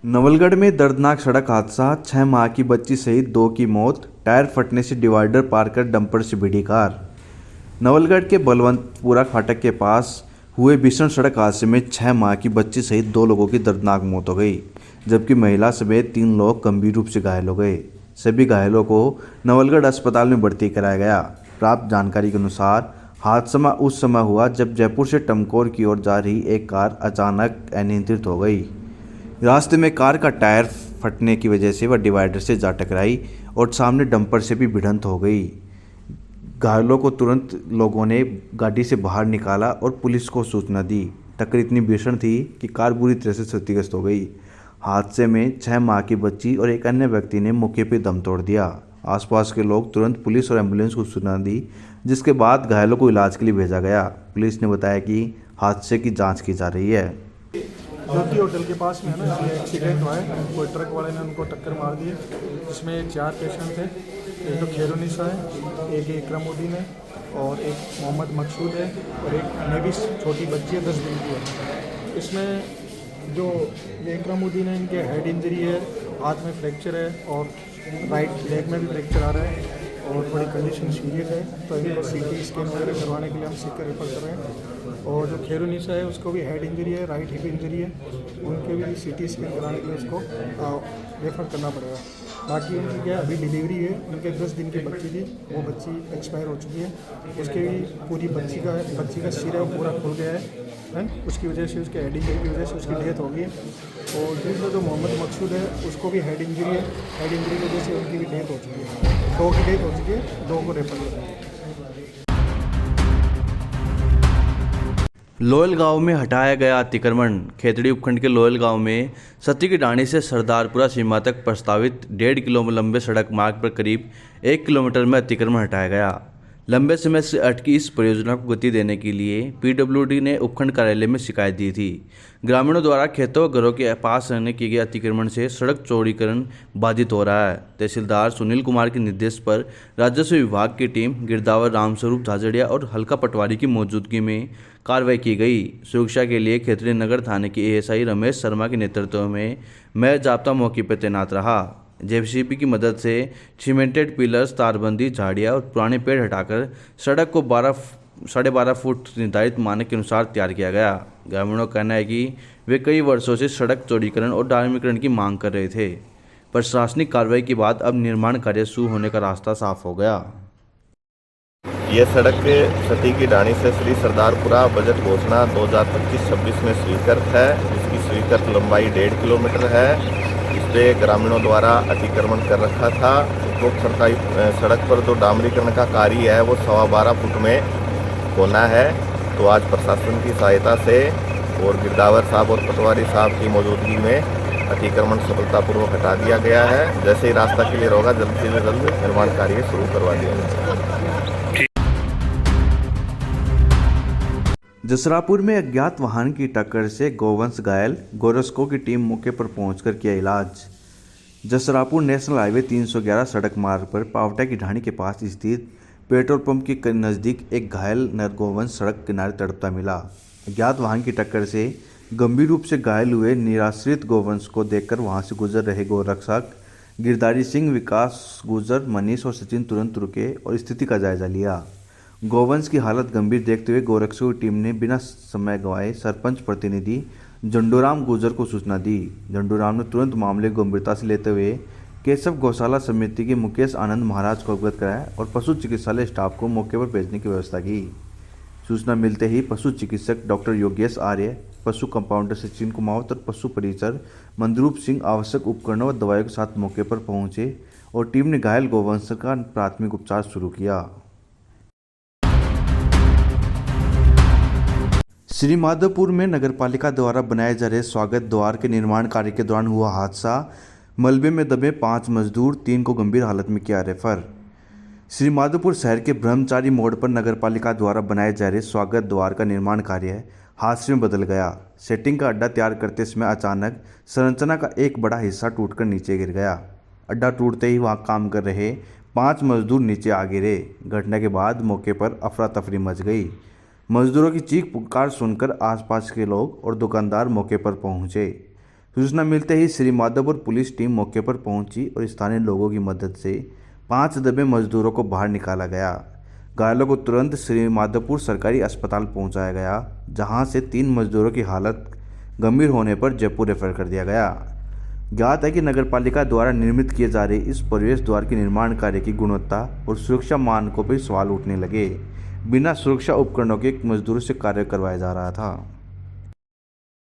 नवलगढ़ में दर्दनाक सड़क हादसा, 6 माह की बच्ची सहित 2 की मौत। टायर फटने से डिवाइडर पार कर डंपर से भिड़ी कार। नवलगढ़ के बलवंतपुरा फाटक के पास हुए भीषण सड़क हादसे में 6 माह की बच्ची सहित 2 लोगों की दर्दनाक मौत हो गई, जबकि महिला समेत 3 लोग गंभीर रूप से घायल हो गए। सभी घायलों को नवलगढ़ अस्पताल में भर्ती कराया गया। प्राप्त जानकारी के अनुसार हादसा उस समय हुआ जब जयपुर से टमकोर की ओर जा रही एक कार अचानक अनियंत्रित हो गई। रास्ते में कार का टायर फटने की वजह से वह डिवाइडर से जा टकराई और सामने डंपर से भी भिड़ंत हो गई। घायलों को तुरंत लोगों ने गाड़ी से बाहर निकाला और पुलिस को सूचना दी। टक्कर इतनी भीषण थी कि कार बुरी तरह से क्षतिग्रस्त हो गई। हादसे में 6 माह की बच्ची और एक अन्य व्यक्ति ने मौके पर दम तोड़ दिया। आसपास के लोग तुरंत पुलिस और एम्बुलेंस को सूचना दी, जिसके बाद घायलों को इलाज के लिए भेजा गया। पुलिस ने बताया कि हादसे की जाँच की जा रही है। ज्योति होटल के पास में है ना, ये एक्सीडेंट हुआ है। कोई ट्रक वाले ने उनको टक्कर मार दी, जिसमें 4 पेशेंट थे। एक तो खैरुनिसा है, एक इकरामुद्दीन है और एक मोहम्मद मकसूद है और एक नेविस छोटी बच्ची है 10 दिन की है। इसमें जो इकरामुद्दीन है, इनके हेड इंजरी है, हाथ में फ्रैक्चर है और राइट लेग में भी फ्रैक्चर आ रहा है और थोड़ी कंडीशन सीरियस है, तो इनको CT स्कैन वगैरह करवाने के लिए हम सीकर रेफर कर रहे हैं। और जो खैरुनिसा है उसको भी हेड इंजरी है, राइट हिप इंजरी है, उनके भी CT स्कैन कराने के लिए उसको रेफ़र करना पड़ेगा। बाकी उनकी क्या अभी डिलीवरी है, उनके 10 दिन की बच्ची थी, वो बच्ची एक्सपायर हो चुकी है। उसके भी पूरी बच्ची का सिर है वो पूरा खुल गया है, उसकी वजह से उसके हेड इंजरी की वजह से उसकी डेथ हो गई। और दूसरा जो मोहम्मद मकसूद है उसको भी हेड इंजरी है, हेड इंजरी की वजह से उनकी भी डेथ हो चुकी है। 2 की डेथ हो चुकी है, 2 को रेफर कर रहे हैं। लोयल गांव में हटाया गया अतिक्रमण। खेतड़ी उपखंड के लोयल गांव में सती की ढाणी से सरदारपुरा सीमा तक प्रस्तावित 1.5 किलोमीटर लंबे सड़क मार्ग पर करीब 1 किलोमीटर में अतिक्रमण हटाया गया। लंबे समय से अटकी इस परियोजना को गति देने के लिए PWD ने उपखंड कार्यालय में शिकायत दी थी। ग्रामीणों द्वारा खेतों व घरों के पास रहने किए गए अतिक्रमण से सड़क चौड़ीकरण बाधित हो रहा है। तहसीलदार सुनील कुमार के निर्देश पर राजस्व विभाग की टीम गिरदावर, रामस्वरूप झाझड़िया और हल्का पटवारी की मौजूदगी में कार्रवाई की गई। सुरक्षा के लिए खेतड़ी नगर थाने के ASI रमेश शर्मा के नेतृत्व में मैं जाब्ता मौके पर तैनात रहा। JCB की मदद से सीमेंटेड पिलर्स, तारबंदी, झाड़ियाँ और पुराने पेड़ हटाकर सड़क को 12.5 फुट निर्धारित मानक के अनुसार तैयार किया गया। ग्रामीणों का कहना है कि वे कई वर्षों से सड़क चौड़ीकरण और डामरीकरण की मांग कर रहे थे। प्रशासनिक कार्रवाई के बाद अब निर्माण कार्य शुरू होने का रास्ता साफ हो गया। ये सड़क सती की ढाणी से श्री सरदारपुरा बजट घोषणा 2025-26 में स्वीकृत है। इसकी स्वीकृत लंबाई 1.5 किलोमीटर है। इस पर ग्रामीणों द्वारा अतिक्रमण कर रखा था। उपरोक्त सरकारी सड़क पर जो डामरीकरण का कार्य है वो 12.25 फुट में होना है। तो आज प्रशासन की सहायता से और गिरदावर साहब और पटवारी साहब की मौजूदगी में अतिक्रमण सफलतापूर्वक हटा दिया गया है। जैसे ही रास्ता क्लियर होगा जल्द से जल्द निर्माण कार्य शुरू करवा दिया जाएगा। जसरापुर में अज्ञात वाहन की टक्कर से गौवंश घायल, गोरस्को की टीम मौके पर पहुंचकर किया इलाज। जसरापुर नेशनल हाईवे 311 सड़क मार्ग पर पावटा की ढाणी के पास स्थित पेट्रोल पंप के नज़दीक एक घायल नर गौवंश सड़क किनारे तड़पता मिला। अज्ञात वाहन की टक्कर से गंभीर रूप से घायल हुए निराश्रित गौवंश को देखकर वहां से गुजर रहे गौरक्षक गिरधारी सिंह, विकास गुजर, मनीष और सचिन तुरंत रुके और स्थिति का जायजा लिया। गौवंश की हालत गंभीर देखते हुए गौरक्षकों की टीम ने बिना समय गंवाए सरपंच प्रतिनिधि झंडूराम गुजर को सूचना दी। झंडूराम ने तुरंत मामले को गंभीरता से लेते हुए केशव गौशाला समिति के मुकेश आनंद महाराज को अवगत कराया और पशु चिकित्सालय स्टाफ को मौके पर भेजने की व्यवस्था की। सूचना मिलते ही पशु चिकित्सक डॉक्टर योगेश आर्य, पशु कंपाउंडर सचिन कुमावत और पशु परिचर मंदरूप सिंह आवश्यक उपकरणों व दवाइयों के साथ मौके पर पहुंचे और टीम ने घायल गौवंश का प्राथमिक उपचार शुरू किया। श्री माधोपुर में नगरपालिका द्वारा बनाए जा रहे स्वागत द्वार के निर्माण कार्य के दौरान हुआ हादसा। मलबे में दबे 5 मजदूर, 3 को गंभीर हालत में किया रेफर। श्री माधोपुर शहर के ब्रह्मचारी मोड़ पर नगरपालिका द्वारा बनाए जा रहे स्वागत द्वार का निर्माण कार्य हादसे में बदल गया। सेटिंग का अड्डा तैयार करते समय अचानक संरचना का एक बड़ा हिस्सा टूटकर नीचे गिर गया। अड्डा टूटते ही वहां काम कर रहे 5 मजदूर नीचे आ गिरे। घटना के बाद मौके पर अफरा तफरी मच गई। मजदूरों की चीख पुकार सुनकर आसपास के लोग और दुकानदार मौके पर पहुंचे। सूचना मिलते ही श्री माधोपुर पुलिस टीम मौके पर पहुंची और स्थानीय लोगों की मदद से 5 दबे मजदूरों को बाहर निकाला गया। घायलों को तुरंत श्री माधोपुर सरकारी अस्पताल पहुंचाया गया, जहां से 3 मजदूरों की हालत गंभीर होने पर जयपुर रेफर कर दिया गया। ज्ञात है कि नगरपालिका द्वारा निर्मित किए जा रहे इस प्रवेश द्वार के निर्माण कार्य की गुणवत्ता और सुरक्षा मानकों पर सवाल उठने लगे। बिना सुरक्षा उपकरणों के मजदूरों से कार्य करवाया जा रहा था।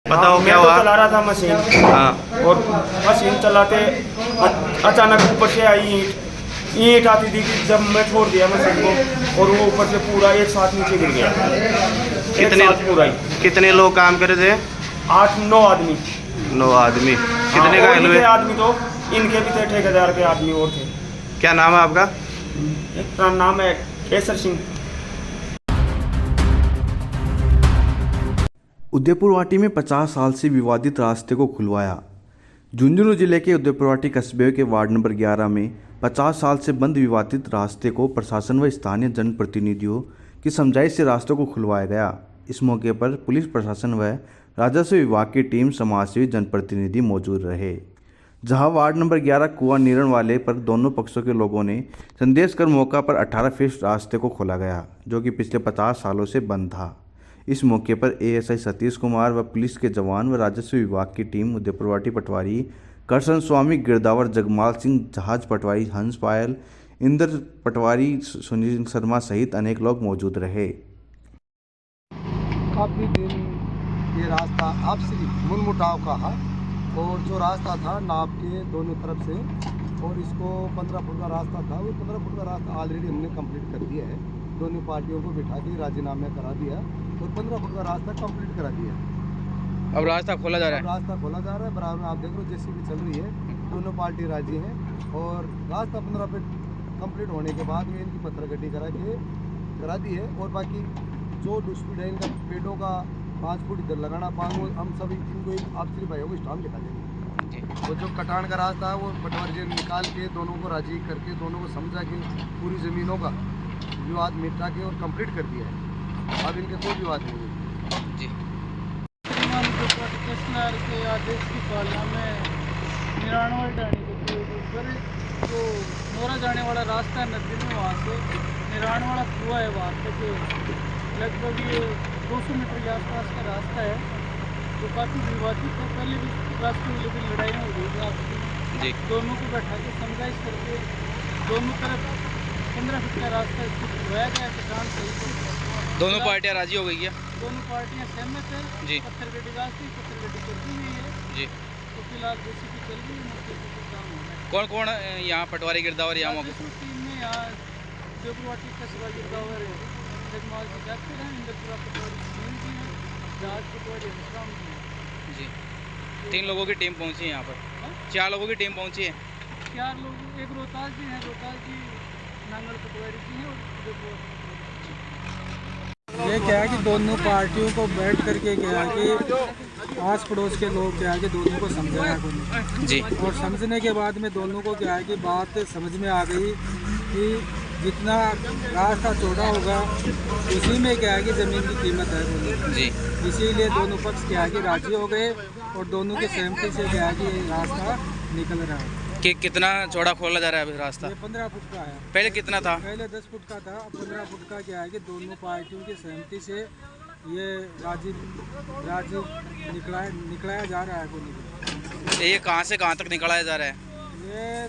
बताओ क्या हुआ? चला रहा था मशीन। हाँ। और मशीन चलाते अचानक ऊपर से आई ईंट आती थी कि जब मैं छोड़ दिया मशीन को और वो ऊपर से पूरा एक साथ नीचे गिर गया। कितने लोग काम कर रहे थे? 8-9 आदमी। 9 आदमी। कितने घायल हुए? आदमी तो इनके भी थे, ठेकेदार के आदमी और थे। क्या नाम है आपका? एक का नाम है केसर सिंह। उदयपुरवाटी में 50 साल से विवादित रास्ते को खुलवाया। झुंझुनू जिले के उदयपुरवाटी कस्बे के वार्ड नंबर 11 में 50 साल से बंद विवादित रास्ते को प्रशासन व स्थानीय जनप्रतिनिधियों की समझाइश से रास्तों को खुलवाया गया। इस मौके पर पुलिस प्रशासन व राजस्व विभाग की टीम, समाजसेवी, जनप्रतिनिधि मौजूद रहे। जहां वार्ड नंबर 11 कुआं नीरण वाले पर दोनों पक्षों के लोगों ने संदेश कर मौका पर 18 फीट रास्ते को खोला गया, जो कि पिछले 50 सालों से बंद था। इस मौके पर एएसआई सतीश कुमार व पुलिस के जवान व राजस्व विभाग की टीम उदयपुरवाटी पटवारी करसन स्वामी, गिरदावर जगमाल सिंह, जहाज पटवारी हंस पायल, इंद्र पटवारी, सुनील शर्मा सहित अनेक लोग मौजूद रहे। काफ़ी दिन ये रास्ता आपसी मनमुटाव का है और जो रास्ता था नाप के दोनों तरफ से, और इसको 15 फुट का रास्ता था, वो 15 फुट का रास्ता ऑलरेडी हमने कंप्लीट कर दिया है। दोनों पार्टियों को बिठा के राजीनामे करा दिया और 15 फुट का रास्ता कंप्लीट करा दिया। अब रास्ता खोला जा रहा है। रास्ता खोला जा रहा है। बराबर में आप देख लो जेसीबी चल रही है, दोनों पार्टी राजी हैं और रास्ता 15 फुट कंप्लीट होने के बाद में इनकी पत्थर गड्डी करा दी है। और बाकी जो स्पीड है इनका पेड़ों का 5 फुट इधर लगाना, 5 हम सभी इनको आपसी भाइयों को स्टाम्प लिखा देंगे। और जो कटान का रास्ता है वो पटवारी जी निकाल के दोनों को राजी करके, दोनों को समझा के पूरी ज़मीनों का विवाद मिटा के और कंप्लीट कर दिया है। अब इनके कोई विवाद नहीं है जी। के आदेश की पालना में निरानवा डाणी के ऊपर जो मोरा जाने वाला रास्ता है नदी में, वहाँ से निरानवाड़ा कुआ है, वहाँ तक लगभग ये 200 मीटर के आसपास का रास्ता है, जो काफ़ी विवादित है। पहले भी रास्ते में लेकिन लड़ाइयाँ हो गई थी आपसी। दोनों को बैठा के समझाइश करके दोनों तरफ 15 फीट का रास्ता इसको खुलवाया गया किसान सही। दोनों पार्टियां राजी हो गई है? दोनों पार्टियां सहमत है जी। पत्थर गड्डी रास्ते पत्थर गड्डी कर दी हुई है जी। तो फिलहाल जेसीबी चल रही है, मौके पर काम हो रहा है। कौन कौन यहाँ पटवारी गिरदावर यहाँ मौके? टीम में यहाँ उदयपुरवाटी कस्बा गिरदावर जगमाल जी जाते हैं, इंद्रपुरा पटवारी सुनील जी हैं, जहाज पटवारी हंसराम जी हैं जी। 3 लोगों की टीम पहुँची है यहाँ पर। 4 लोगों की टीम पहुँची है। 4 लोग, एक रोहतास जी हैं, रोहतास जी नांगल पटवारी जी हैं और उदयपुर। ये क्या है कि दोनों पार्टियों को बैठ करके क्या है कि आस पड़ोस के लोग क्या है कि दोनों को समझाया जी। और समझने के बाद में दोनों को क्या है कि बात समझ में आ गई कि जितना रास्ता चौड़ा होगा उसी में क्या है कि ज़मीन की कीमत है जी। इसीलिए दोनों पक्ष क्या है कि राजी हो गए और दोनों के सहमति से क्या है कि रास्ता निकल रहा है। कि कितना चौड़ा खोला जा रहा है अभी रास्ता? ये 15 फुट का है। पहले कितना था? पहले 10 फुट का था, अब 15 फुट का क्या है कि दोनों पार्टियों की सहमति से ये राजी निकलाया जा रहा है। ये कहाँ से कहाँ तक निकलाया जा रहा है? ये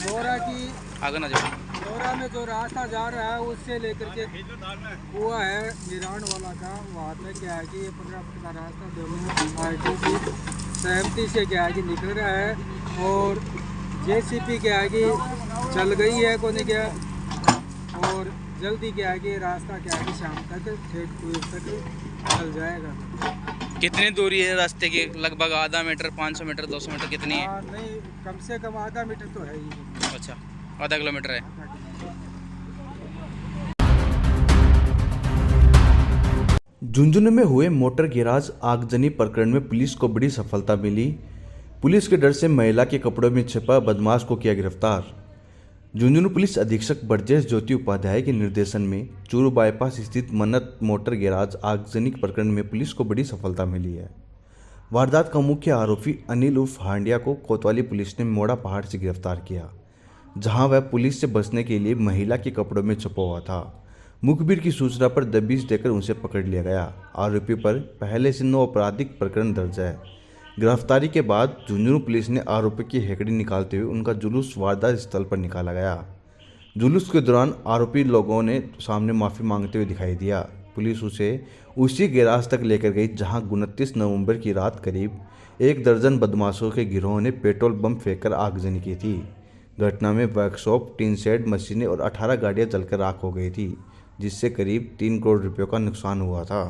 बोरा की आगे ना जाओ। बोरा में जो रास्ता जा रहा है उससे लेकर के कुआ है निरान वाला का, वहाँ तक क्या है कि ये 15 फुट का रास्ता दोनों पार्टियों की सहमति से क्या है कि निकल रहा है। और जेसीबी क्या है कि चल गई है कोने क्या, और जल्दी क्या है कि रास्ता क्या है कि शाम तक ठेठ कुएं तक चल जाएगा। कितनी दूरी है रास्ते की? लगभग आधा मीटर, 500 मीटर, 200 मीटर, कितनी है? नहीं, कम से कम आधा मीटर तो है ही। अच्छा, आधा किलोमीटर है। झुंझुनू में हुए मोटर गैराज आगजनी प्रकरण में पुलिस को बड़ी सफलता मिली। पुलिस के डर से महिला के कपड़ों में छिपा बदमाश को किया गिरफ्तार। झुंझुनू पुलिस अधीक्षक ब्रजेश ज्योति उपाध्याय के निर्देशन में चूरू बाईपास स्थित मन्नत मोटर गैराज आगजनी प्रकरण में पुलिस को बड़ी सफलता मिली है। वारदात का मुख्य आरोपी अनिल उर्फ हांडिया को कोतवाली पुलिस ने मोड़ा पहाड़ से गिरफ्तार किया, जहां वह पुलिस से बचने के लिए महिला के कपड़ों में छुपा हुआ था। मुखबिर की सूचना पर दबिश देकर उसे पकड़ लिया गया। आरोपी पर पहले से 9 आपराधिक प्रकरण दर्ज है। गिरफ्तारी के बाद झुंझुनू पुलिस ने आरोपी की हेकड़ी निकालते हुए उनका जुलूस वारदात स्थल पर निकाला गया। जुलूस के दौरान आरोपी लोगों ने सामने माफ़ी मांगते हुए दिखाई दिया। पुलिस उसे उसी गैराज तक लेकर गई जहां 29 नवंबर की रात करीब 1 दर्जन बदमाशों के गिरोह ने पेट्रोल बम फेंककर आगजनी की थी। घटना में वर्कशॉप, टीन शेड, मशीनें और 18 गाड़ियां जलकर राख हो गई थी, जिससे करीब 3 करोड़ रुपयों का नुकसान हुआ था।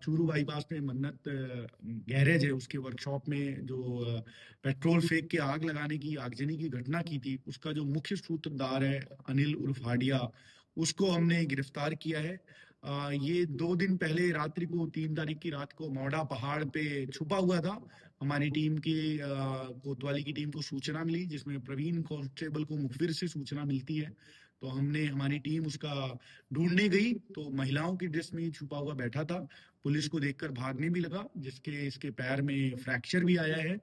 चूरू बाईपास में मन्नत गैरेज है, उसके वर्कशॉप में जो पेट्रोल फेंक के आग लगाने की आगजनी की घटना की थी, उसका जो मुख्य सूत्रधार है अनिल उर्फ हांडिया, उसको हमने गिरफ्तार किया है। ये 2 दिन पहले रात्रि को 3 तारीख की रात को मोड़ा पहाड़ पे छुपा हुआ था। हमारी टीम की कोतवाली की टीम को सूचना मिली, जिसमें प्रवीण कांस्टेबल को मुखबिर से सूचना मिलती है, तो हमारी टीम उसका ढूंढने गई तो महिलाओं की ड्रेस में छुपा हुआ बैठा था। पुलिस को देखकर भागने भी लगा, इसके पैर में फ्रैक्चर भी आया है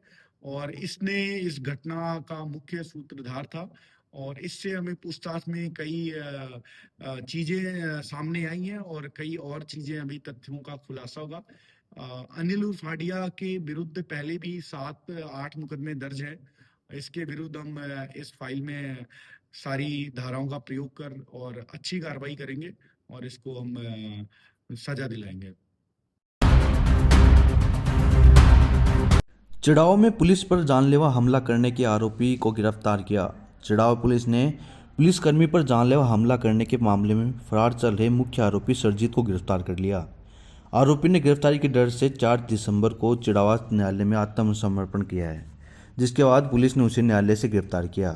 और इसने इस घटना का मुख्य सूत्रधार था। और इससे हमें पूछताछ में कई चीजें सामने आई हैं और कई और चीजें अभी तथ्यों का खुलासा होगा। अनिल उर्फ हांडिया के विरुद्ध पहले भी 7-8 मुकदमे दर्ज है। इसके विरुद्ध हम इस फाइल में सारी धाराओं का प्रयोग कर और अच्छी कार्रवाई करेंगे और इसको हम सजा दिलाएंगे। चिड़ाव में पुलिस पर जानलेवा हमला करने के आरोपी को गिरफ्तार किया। चिड़ाव पुलिस ने पुलिसकर्मी पर जानलेवा हमला करने के मामले में फरार चल रहे मुख्य आरोपी सरजीत को गिरफ्तार कर लिया। आरोपी ने गिरफ्तारी के डर से 4 दिसंबर को चिड़ावा न्यायालय में आत्मसमर्पण किया है, जिसके बाद पुलिस ने उसे न्यायालय से गिरफ्तार किया।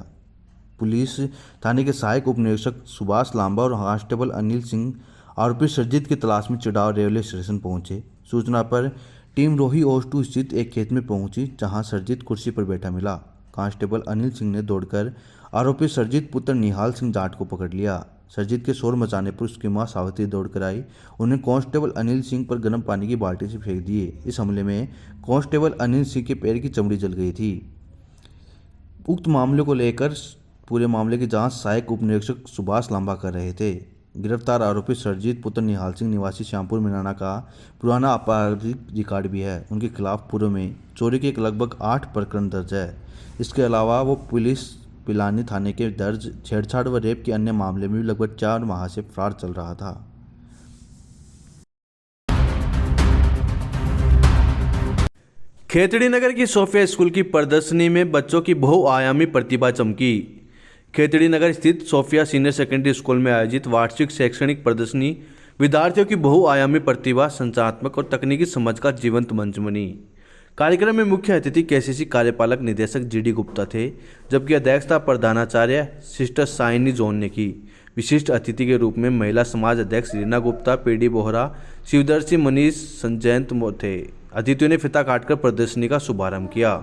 पुलिस थाने के सहायक उप निरीक्षक सुभाष लांबा और कांस्टेबल अनिल सिंह आरोपी सरजीत की तलाश में चिड़ाव रेलवे स्टेशन पहुंचे। सूचना पर टीम रोही ओस2 स्थित एक खेत में पहुंची, जहां सरजीत कुर्सी पर बैठा मिला। कांस्टेबल अनिल सिंह ने दौड़कर आरोपी सरजीत पुत्र निहाल सिंह जाट को पकड़ लिया। सरजीत के शोर मचाने पर उसकी मां सावित्री दौड़कर आई, उन्हें कांस्टेबल अनिल सिंह पर गर्म पानी की बाल्टी से फेंक दिए। इस हमले में कांस्टेबल अनिल सिंह के पैर की चमड़ी जल गई थी। उक्त मामले को लेकर पूरे मामले की जांच सहायक उप निरीक्षक सुभाष लांबा कर रहे थे। गिरफ्तार आरोपी सरजीत पुत्र निहाल सिंह निवासी श्यामपुर मिलाना का पुराना आपराधिक रिकॉर्ड भी है। उनके खिलाफ पूर्व में चोरी के लगभग 8 प्रकरण दर्ज है। इसके अलावा वो पुलिस पिलानी थाने के दर्ज छेड़छाड़ व रेप के अन्य मामले में भी लगभग 4 माह से फरार चल रहा था। खेतड़ी नगर की सोफिया स्कूल की प्रदर्शनी में बच्चों की बहुआयामी प्रतिभा चमकी। खेतड़ी नगर स्थित सोफिया सीनियर सेकेंडरी स्कूल में आयोजित वार्षिक शैक्षणिक प्रदर्शनी विद्यार्थियों की बहुआयामी प्रतिभा, संचारात्मक और तकनीकी समझ का जीवंत मंच बनी। कार्यक्रम में मुख्य अतिथि केसीसी कार्यपालक निदेशक जीडी गुप्ता थे, जबकि अध्यक्षता प्रधानाचार्य सिस्टर साइनी जोन ने की। विशिष्ट अतिथि के रूप में महिला समाज अध्यक्ष रीना गुप्ता, पीडी बोहरा, शिवदर्शी मनीष संजयंत थे। अतिथियों ने फीता काटकर प्रदर्शनी का शुभारंभ किया।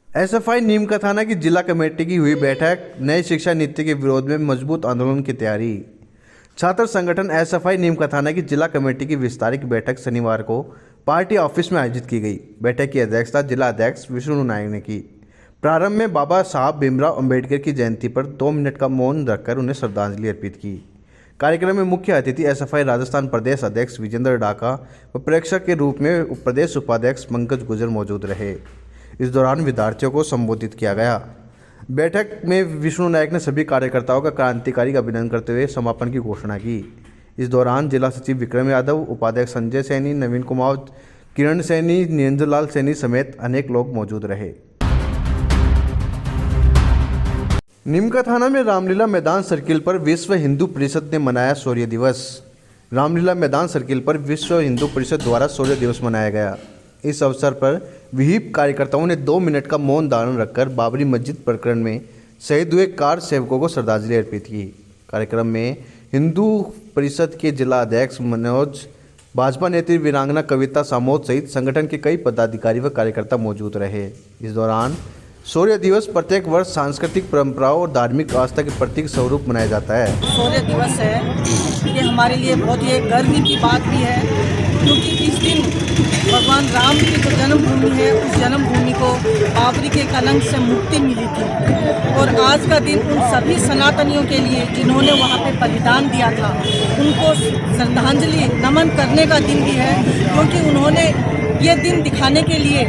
एसएफआई नीमका थाना की जिला कमेटी की हुई बैठक, नई शिक्षा नीति के विरोध में मजबूत आंदोलन की तैयारी। छात्र संगठन एसएफआई नीमका थाना की जिला कमेटी की विस्तारित बैठक शनिवार को पार्टी ऑफिस में आयोजित की गई। बैठक की अध्यक्षता जिला अध्यक्ष विष्णु नायक ने की। प्रारंभ में बाबा साहब भीमराव अंबेडकर की जयंती पर 2 मिनट का मौन रखकर उन्हें श्रद्धांजलि अर्पित की। कार्यक्रम में मुख्य अतिथि एसएफआई राजस्थान प्रदेश अध्यक्ष विजेंद्र डाका व प्रेक्षक के रूप में प्रदेश उपाध्यक्ष पंकज गुजर मौजूद रहे। इस दौरान विद्यार्थियों को संबोधित किया गया। बैठक में विष्णु नायक ने सभी कार्यकर्ताओं का क्रांतिकारी अभिनंदन करते हुए समापन की घोषणा की। इस दौरान जिला सचिव विक्रम यादव, उपाध्यक्ष संजय सैनी, नवीन कुमार, किरण सैनी, निरंजन लाल सैनी समेत अनेक लोग मौजूद रहे। नीमका थाना में रामलीला मैदान सर्किल पर विश्व हिंदू परिषद ने मनाया शौर्य दिवस। रामलीला मैदान सर्किल पर विश्व हिंदू परिषद द्वारा शौर्य दिवस मनाया गया। इस अवसर पर विहिप कार्यकर्ताओं ने 2 मिनट का मौन धारण रखकर बाबरी मस्जिद प्रकरण में शहीद हुए कार सेवकों को श्रद्धांजलि अर्पित की। कार्यक्रम में हिंदू परिषद के जिला अध्यक्ष मनोज, भाजपा नेत्री वीरांगना कविता सामोद सहित संगठन के कई पदाधिकारी व कार्यकर्ता मौजूद रहे। इस दौरान शौर्य दिवस प्रत्येक वर्ष सांस्कृतिक परंपराओं और धार्मिक आस्था के प्रतीक स्वरूप मनाया जाता है। शौर्य दिवस है ये हमारे लिए बहुत ही गर्व की बात भी है, क्योंकि इस दिन भगवान राम की जो जन्मभूमि है उस जन्मभूमि को बाबरी के कलंक से मुक्ति मिली थी। और आज का दिन उन सभी सनातनियों के लिए जिन्होंने वहाँ पे बलिदान दिया था, उनको श्रद्धांजलि नमन करने का दिन भी है, क्योंकि उन्होंने ये दिन दिखाने के लिए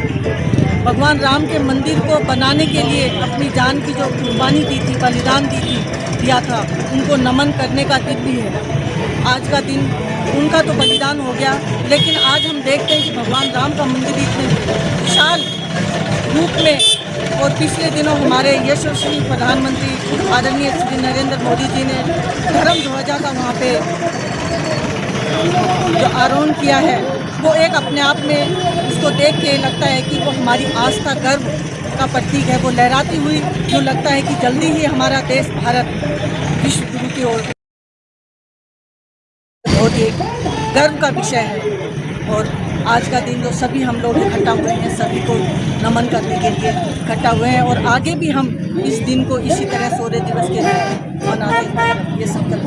भगवान राम के मंदिर को बनाने के लिए अपनी जान की जो कुर्बानी दी थी, बलिदान दिया था, उनको नमन करने का दिन भी है। आज का दिन उनका तो बलिदान हो गया, लेकिन आज हम देखते हैं कि भगवान राम का मंदिर इतने विशाल रूप में, और पिछले दिनों हमारे यशस्वी प्रधानमंत्री आदरणीय श्री नरेंद्र मोदी जी ने धर्म ध्वजा का वहाँ पे जो आरोहण किया है, वो एक अपने आप में उसको देख के लगता है कि वो हमारी आस्था गर्व का प्रतीक है। वो लहराती हुई जो लगता है कि जल्दी ही हमारा देश भारत विश्व गुरु की ओर बहुत ही गर्व का विषय है। और आज का दिन जो सभी हम लोग इकट्ठा हुए हैं, सभी को नमन करने के लिए इकट्ठा हुए हैं, और आगे भी हम इस दिन को इसी तरह शौर्य दिवस के लिए मनाते हैं, ये संकल्प।